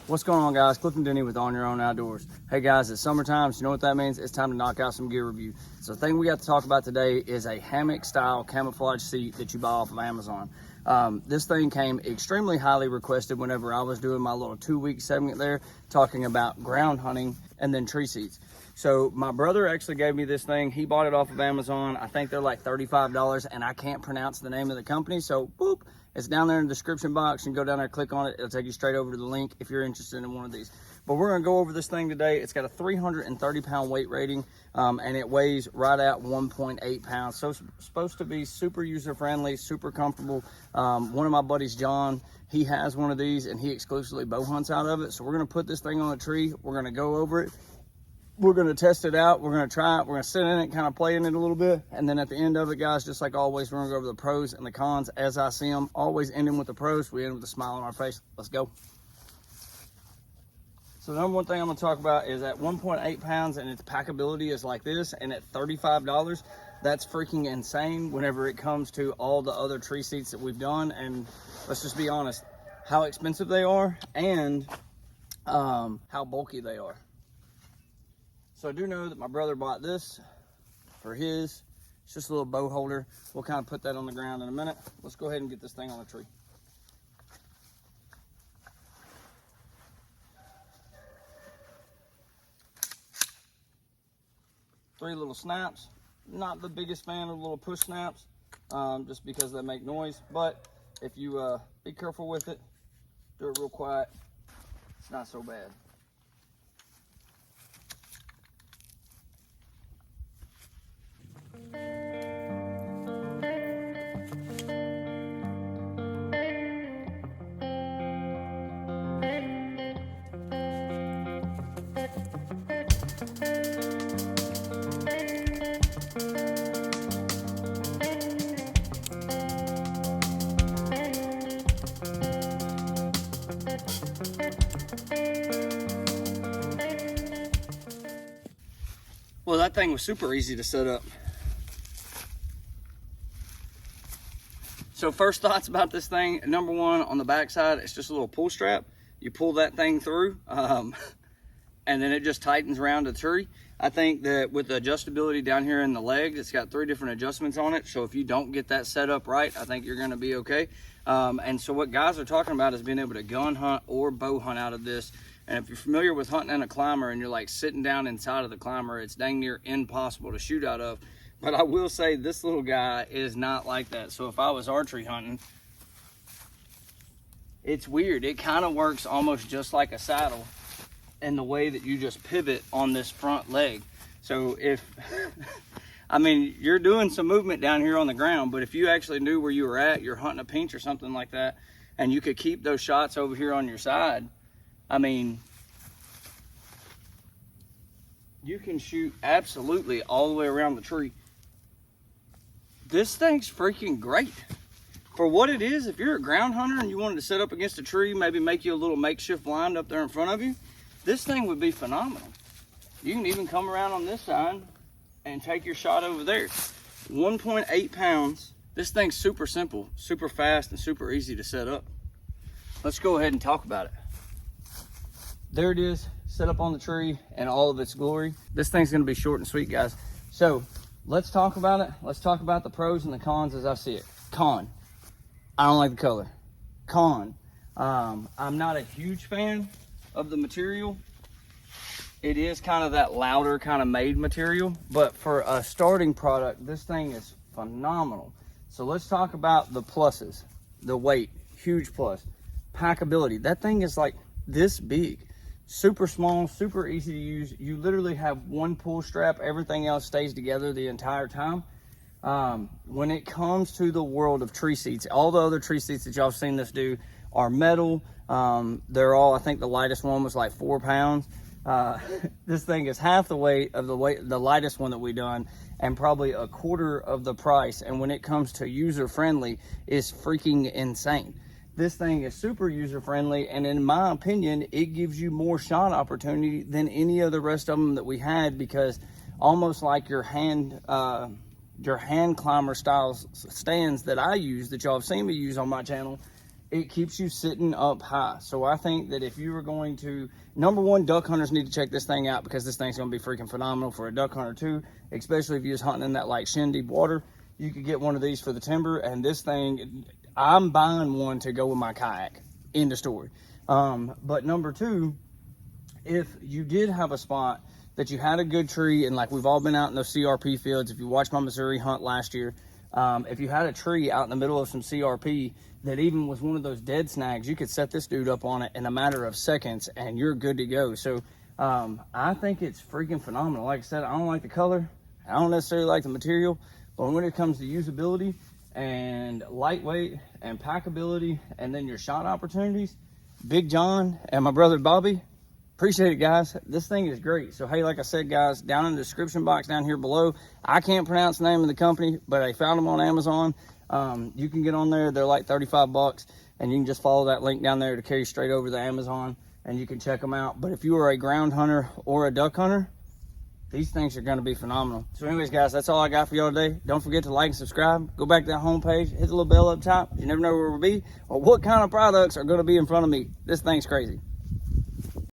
What's going on, guys? Cliff and Denny with On Your Own Outdoors. Hey guys, it's summertime, so you know what that means? It's time to knock out some gear review. So the thing we got to talk about today is a hammock style camouflage seat that you buy off of Amazon. This thing came extremely highly requested whenever I was doing my little 2-week segment there talking about ground hunting and then tree seats. So my brother actually gave me this thing. He bought it off of Amazon. I think they're like $35, and I can't pronounce the name of the company, so boop. It's down there in the description box. You can go down there, click on it. It'll take you straight over to the link if you're interested in one of these. But we're gonna go over this thing today. It's got a 330-pound weight rating, and it weighs right at 1.8 pounds. So it's supposed to be super user-friendly, super comfortable. One of my buddies, John, he has one of these, and he exclusively bow hunts out of it. So we're gonna put this thing on a tree. We're gonna go over it. We're going to test it out. We're going to try it. We're going to sit in it, kind of play in it a little bit. And then at the end of it, guys, just like always, we're going to go over the pros and the cons as I see them. Always ending with the pros. We end with a smile on our face. Let's go. So the number one thing I'm going to talk about is at 1.8 pounds and its packability is like this. And at $35, that's freaking insane whenever it comes to all the other tree seats that we've done. And let's just be honest, how expensive they are and how bulky they are. So I do know that my brother bought this for his. It's just a little bow holder. We'll kind of put that on the ground in a minute. Let's go ahead and get this thing on the tree. Three little snaps. Not the biggest fan of little push snaps, just because they make noise. But if you be careful with it, do it real quiet, it's not so bad. Well, that thing was super easy to set up. So first thoughts about this thing, number one, on the back side, it's just a little pull strap. You pull that thing through, and then it just tightens around the tree. I think that with the adjustability down here in the leg, it's got 3 different adjustments on it. So if you don't get that set up right, I think you're gonna be okay. And so what guys are talking about is being able to gun hunt or bow hunt out of this. And if you're familiar with hunting in a climber and you're like sitting down inside of the climber, it's dang near impossible to shoot out of. But I will say this little guy is not like that. So if I was archery hunting, it's weird. It kind of works almost just like a saddle in the way that you just pivot on this front leg. So if, I mean, you're doing some movement down here on the ground, but if you actually knew where you were at, you're hunting a pinch or something like that, and you could keep those shots over here on your side, I mean, you can shoot absolutely all the way around the tree. This thing's freaking great. For what it is, if you're a ground hunter and you wanted to set up against a tree, maybe make you a little makeshift blind up there in front of you, this thing would be phenomenal. You can even come around on this side and take your shot over there. 1.8 pounds. This thing's super simple, super fast, and super easy to set up. Let's go ahead and talk about it. There it is, set up on the tree in all of its glory. This thing's gonna be short and sweet, guys. So let's talk about it. Let's talk about the pros and the cons as I see it. Con, I don't like the color. Con, I'm not a huge fan of the material. It is kind of that louder kind of made material, but for a starting product, this thing is phenomenal. So let's talk about the pluses. The weight, huge plus. Packability, that thing is like this big. Super small, super easy to use. You literally have one pull strap. Everything else stays together the entire time. When it comes to the world of tree seats, all the other tree seats that y'all have seen this do are metal. They're all, I think the lightest one was like 4 pounds. This thing is half the weight of the lightest one that we done, and probably a quarter of the price. And when it comes to user friendly, it's freaking insane. This thing is super user friendly, and in my opinion, it gives you more shot opportunity than any of the rest of them that we had, because almost like your hand climber style stands that I use, that y'all have seen me use on my channel, it keeps you sitting up high. So I think that if you were going to, number one, duck hunters need to check this thing out, because this thing's going to be freaking phenomenal for a duck hunter too, especially if you're just hunting in that like shin deep water. You could get one of these for the timber, and this thing, I'm buying one to go with my kayak. End of story. But number two, if you did have a spot that you had a good tree, and like we've all been out in those CRP fields, if you watched my Missouri hunt last year, if you had a tree out in the middle of some CRP that even was one of those dead snags, you could set this dude up on it in a matter of seconds and you're good to go. So I think it's freaking phenomenal. Like I said, I don't like the color, I don't necessarily like the material, but when it comes to usability and lightweight and packability and then your shot opportunities, Big John and my brother Bobby, appreciate it, guys. This thing is great. So hey, like I said, guys, down in the description box down here below, I can't pronounce the name of the company, but I found them on Amazon. You can get on there, they're like 35 bucks, and you can just follow that link down there to carry straight over to Amazon, and you can check them out. But if you are a ground hunter or a duck hunter, these things are going to be phenomenal. So anyways, guys, that's all I got for y'all today. Don't forget to like and subscribe. Go back to that homepage, hit the little bell up top. You never know where we'll be or what kind of products are going to be in front of me. This thing's crazy.